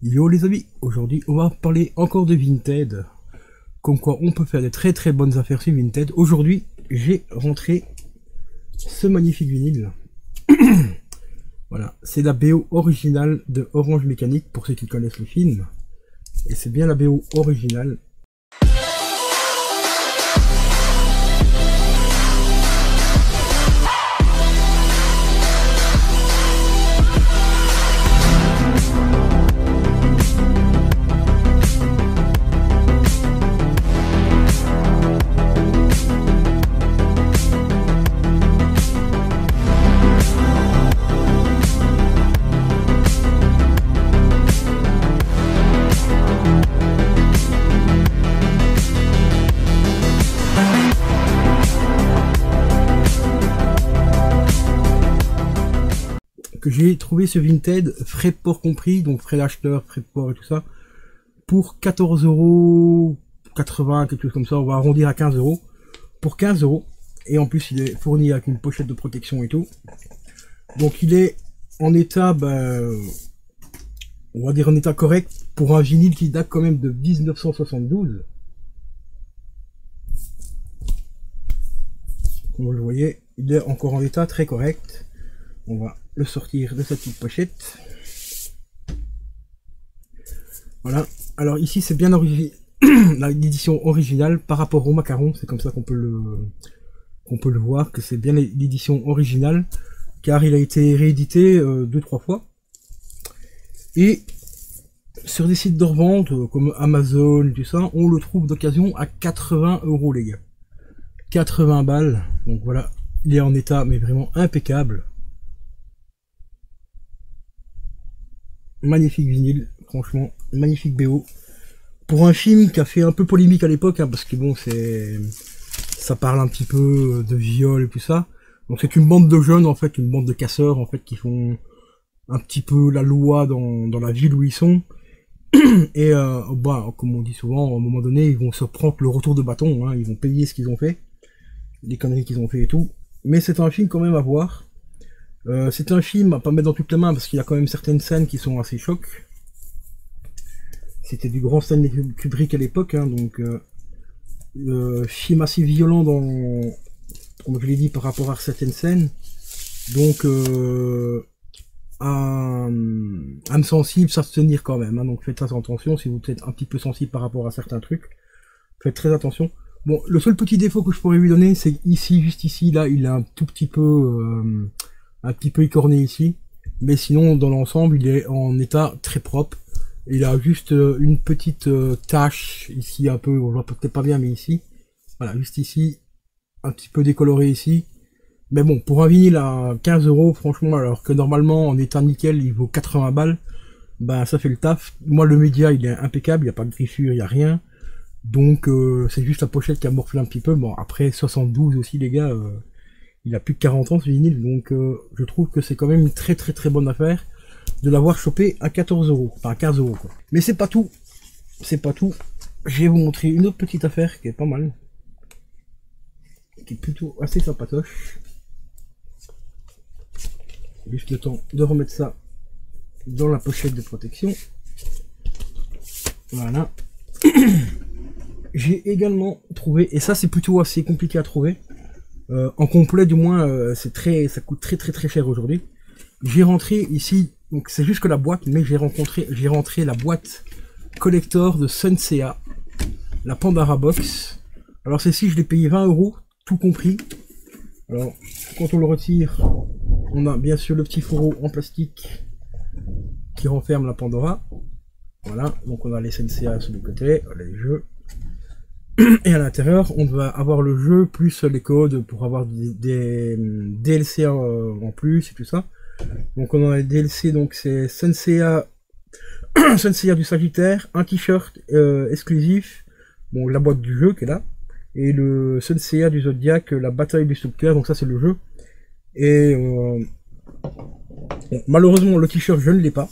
Yo les amis, aujourd'hui on va parler encore de Vinted. Comme quoi on peut faire des très très bonnes affaires sur Vinted. Aujourd'hui j'ai rentré ce magnifique vinyle. Voilà, c'est la BO originale de Orange Mécanique pour ceux qui connaissent le film. Et c'est bien la BO originale. Que j'ai trouvé sur Vinted, frais de port compris, donc frais d'acheteur, frais de port et tout ça, pour 14,80€, quelque chose comme ça, on va arrondir à 15€, pour 15€, et en plus il est fourni avec une pochette de protection et tout. Donc il est en état, on va dire en état correct, pour un vinyle qui date quand même de 1972. Comme vous le voyez, il est encore en état très correct. On va le sortir de sa petite pochette. Voilà. Alors ici c'est bien l'édition originale par rapport au macaron. C'est comme ça qu'on peut le voir, que c'est bien l'édition originale, car il a été réédité 2-3 fois. Et sur des sites de revente comme Amazon, tout ça, on le trouve d'occasion à 80€ les gars. 80 balles. Donc voilà, il est en état mais vraiment impeccable. Magnifique vinyle, franchement, magnifique BO. Pour un film qui a fait un peu polémique à l'époque, hein, parce que bon, ça parle un petit peu de viol et tout ça. Donc c'est une bande de jeunes, en fait, une bande de casseurs, en fait, qui font un petit peu la loi dans la ville où ils sont. Et comme on dit souvent, à un moment donné, ils vont se prendre le retour de bâton, hein, ils vont payer ce qu'ils ont fait, les conneries qu'ils ont fait et tout. Mais c'est un film quand même à voir. C'est un film à pas mettre dans toutes les mains parce qu'il y a quand même certaines scènes qui sont assez chocs. C'était du grand Stanley Kubrick à l'époque, hein, donc film assez violent comme je l'ai dit, par rapport à certaines scènes. Donc âme sensible, s'abstenir quand même, hein, donc faites très attention si vous êtes un petit peu sensible par rapport à certains trucs. Faites très attention. Bon, le seul petit défaut que je pourrais lui donner, c'est ici, juste ici, là, il est un petit peu écorné ici, mais sinon dans l'ensemble il est en état très propre. Il a juste une petite tache ici, un peu, on voit peut-être pas bien, mais ici, voilà, juste ici, un petit peu décoloré ici. Mais bon, pour un vinyle à 15€, franchement, alors que normalement en état nickel il vaut 80 balles, ça fait le taf. Moi le média il est impeccable, il n'y a pas de griffure, il n'y a rien, donc c'est juste la pochette qui a morflé un petit peu. Bon, après 72 aussi les gars, il a plus de 40 ans ce vinyle, donc je trouve que c'est quand même une très très très bonne affaire de l'avoir chopé à 14€, enfin 15€ quoi. Mais c'est pas tout, c'est pas tout. Je vais vous montrer une autre petite affaire qui est pas mal, qui est plutôt assez sympatoche. Juste le temps de remettre ça dans la pochette de protection. Voilà. J'ai également trouvé, et ça c'est plutôt assez compliqué à trouver, en complet du moins, ça coûte très très très cher aujourd'hui. J'ai rentré ici, donc c'est juste que la boîte, mais j'ai rentré la boîte collector de Sensea, la Pandora Box. Alors celle-ci je l'ai payé 20€, tout compris. Alors quand on le retire, on a bien sûr le petit fourreau en plastique qui renferme la Pandora. Voilà, donc on a les Sensea sur le côté, voilà les jeux. Et à l'intérieur, on va avoir le jeu plus les codes pour avoir des DLC en plus et tout ça. Donc on a les DLC, donc c'est Sensea, Sensea du Sagittaire, un t-shirt exclusif, bon la boîte du jeu qui est là, et le Sensea du Zodiac, la bataille du Destructeur, donc ça c'est le jeu. Et bon, malheureusement le t-shirt je ne l'ai pas.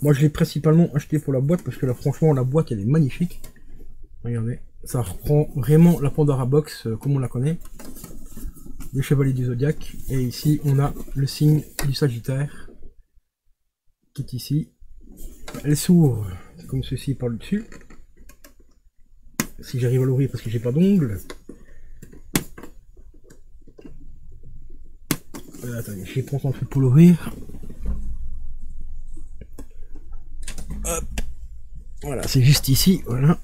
Moi je l'ai principalement acheté pour la boîte parce que là franchement la boîte elle est magnifique. Regardez. Ça reprend vraiment la Pandora Box comme on la connaît. Le chevalier du Zodiac. Et ici, on a le signe du Sagittaire qui est ici. Elle s'ouvre comme ceci par le dessus. Si j'arrive à l'ouvrir parce que j'ai pas d'ongles. Attendez, je vais prendre un truc pour l'ouvrir. Hop. Voilà, c'est juste ici, voilà.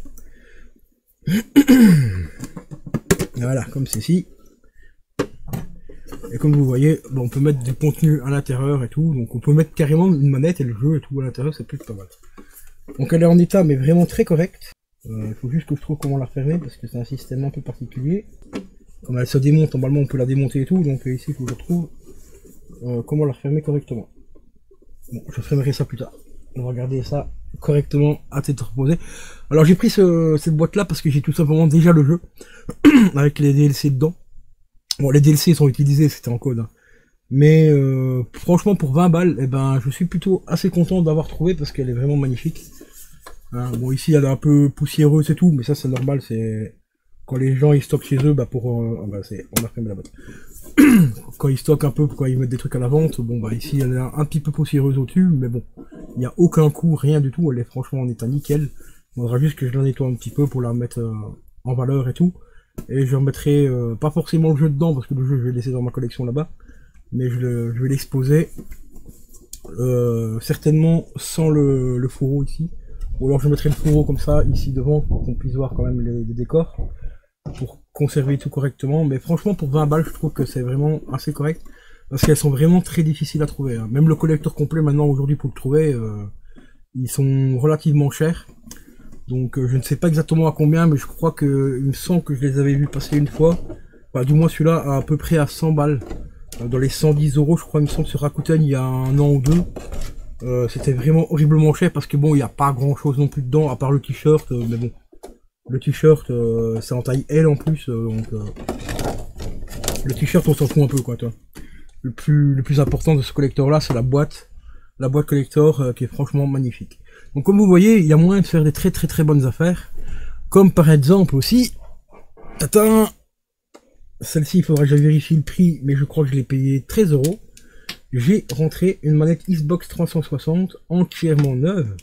Voilà, comme ceci. Et comme vous voyez, bon, on peut mettre du contenu à l'intérieur et tout. Donc on peut mettre carrément une manette et le jeu et tout à l'intérieur, c'est plus pas mal. Donc elle est en état mais vraiment très correct. Il faut juste que je trouve comment la refermer parce que c'est un système un peu particulier. Comme elle se démonte, normalement on peut la démonter et tout. Donc ici il faut que je trouve comment la refermer correctement. Bon, je fermerai ça plus tard. On va regarder ça correctement à tête reposée. Alors j'ai pris cette boîte là parce que j'ai tout simplement déjà le jeu avec les DLC dedans. Bon, les DLC sont utilisés, c'était en code, hein. Mais franchement pour 20 balles, eh ben je suis plutôt assez content d'avoir trouvé parce qu'elle est vraiment magnifique. Hein, bon, ici elle est un peu poussiéreuse et tout, mais ça c'est normal, c'est quand les gens ils stockent chez eux, bah pour on a fermé la boîte. Quand ils stockent un peu, quand ils mettent des trucs à la vente, bon bah ici elle est un petit peu poussiéreuse au-dessus, mais bon, il n'y a aucun coup, rien du tout, elle est franchement en état nickel. Il faudra juste que je la nettoie un petit peu pour la mettre en valeur et tout. Et je remettrai pas forcément le jeu dedans, parce que le jeu je vais le laisser dans ma collection là-bas, mais je vais l'exposer certainement sans le fourreau ici. Ou alors je mettrai le fourreau comme ça ici devant pour qu'on puisse voir quand même les décors, pour conserver tout correctement. Mais franchement pour 20 balles je trouve que c'est vraiment assez correct, parce qu'elles sont vraiment très difficiles à trouver, hein. Même le collecteur complet maintenant aujourd'hui pour le trouver, ils sont relativement chers. Donc je ne sais pas exactement à combien, mais je crois que il me semble que je les avais vus passer une fois. Enfin, du moins celui-là à peu près à 100 balles. Dans les 110 € je crois, il me semble, sur Rakuten il y a un an ou deux. C'était vraiment horriblement cher parce que bon, il n'y a pas grand chose non plus dedans à part le t-shirt, mais bon. Le t-shirt c'est en taille L en plus, donc le t-shirt on s'en fout un peu quoi, toi. Le plus important de ce collector là c'est la boîte collector qui est franchement magnifique. Donc comme vous voyez, il y a moyen de faire des très bonnes affaires. Comme par exemple aussi, tatin, celle-ci il faudra que je vérifie le prix, mais je crois que je l'ai payé 13 €. J'ai rentré une manette Xbox 360 entièrement neuve.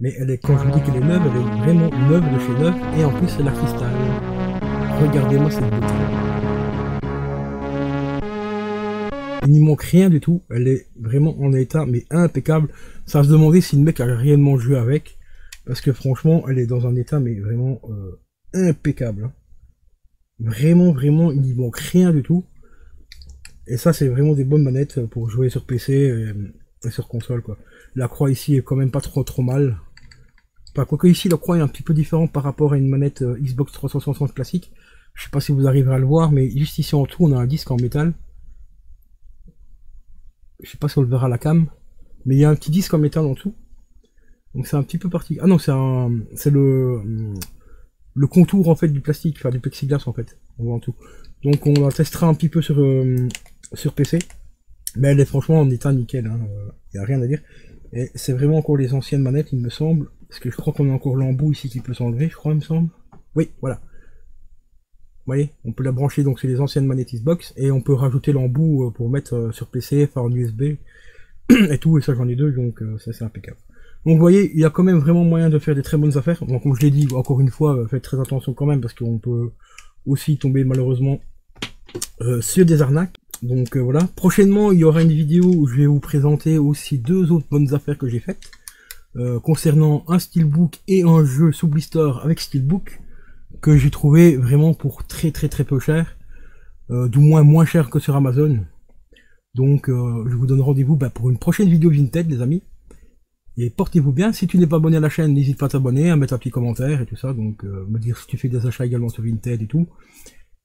Mais elle est, quand je vous dis qu'elle est neuve, elle est vraiment neuve de chez neuve, et en plus c'est la cristal. Regardez-moi cette beauté. Il n'y manque rien du tout, elle est vraiment en état mais impeccable. Ça va se demander si le mec a réellement joué avec, parce que franchement elle est dans un état mais vraiment impeccable, hein. Vraiment il n'y manque rien du tout. Et ça c'est vraiment des bonnes manettes pour jouer sur PC et sur console quoi. La croix ici est quand même pas trop mal. Enfin, quoique ici la croix est un petit peu différente par rapport à une manette Xbox 360 classique. Je sais pas si vous arriverez à le voir, mais juste ici en dessous on a un disque en métal. Je sais pas si on le verra à la cam, mais il y a un petit disque en métal en dessous. Donc c'est un petit peu parti. Ah non, c'est le contour en fait du plastique, enfin du plexiglas en fait. On voit en tout. Donc on la testera un petit peu sur PC. Mais elle est franchement en état nickel, hein. Y a rien à dire. Et c'est vraiment encore les anciennes manettes, il me semble. Parce que je crois qu'on a encore l'embout ici qui peut s'enlever, je crois, il me semble. Oui, voilà. Vous voyez, on peut la brancher, donc c'est les anciennes manettes Xbox, et on peut rajouter l'embout pour mettre sur PC, enfin en USB, et tout, et ça j'en ai deux, donc ça c'est impeccable. Donc vous voyez, il y a quand même vraiment moyen de faire des très bonnes affaires. Donc comme je l'ai dit, encore une fois, faites très attention quand même, parce qu'on peut aussi tomber malheureusement sur des arnaques. Donc voilà, prochainement il y aura une vidéo où je vais vous présenter aussi deux autres bonnes affaires que j'ai faites, concernant un steelbook et un jeu sous blister avec steelbook, que j'ai trouvé vraiment pour très peu cher, du moins cher que sur Amazon. Donc je vous donne rendez-vous pour une prochaine vidéo Vinted les amis, et portez-vous bien. Si tu n'es pas abonné à la chaîne, n'hésite pas à t'abonner, à mettre un petit commentaire et tout ça, donc me dire si tu fais des achats également sur Vinted et tout,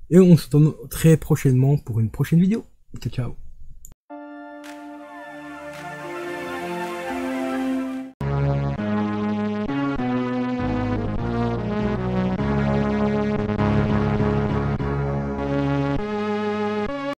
et on se donne très prochainement pour une prochaine vidéo. Ciao ciao.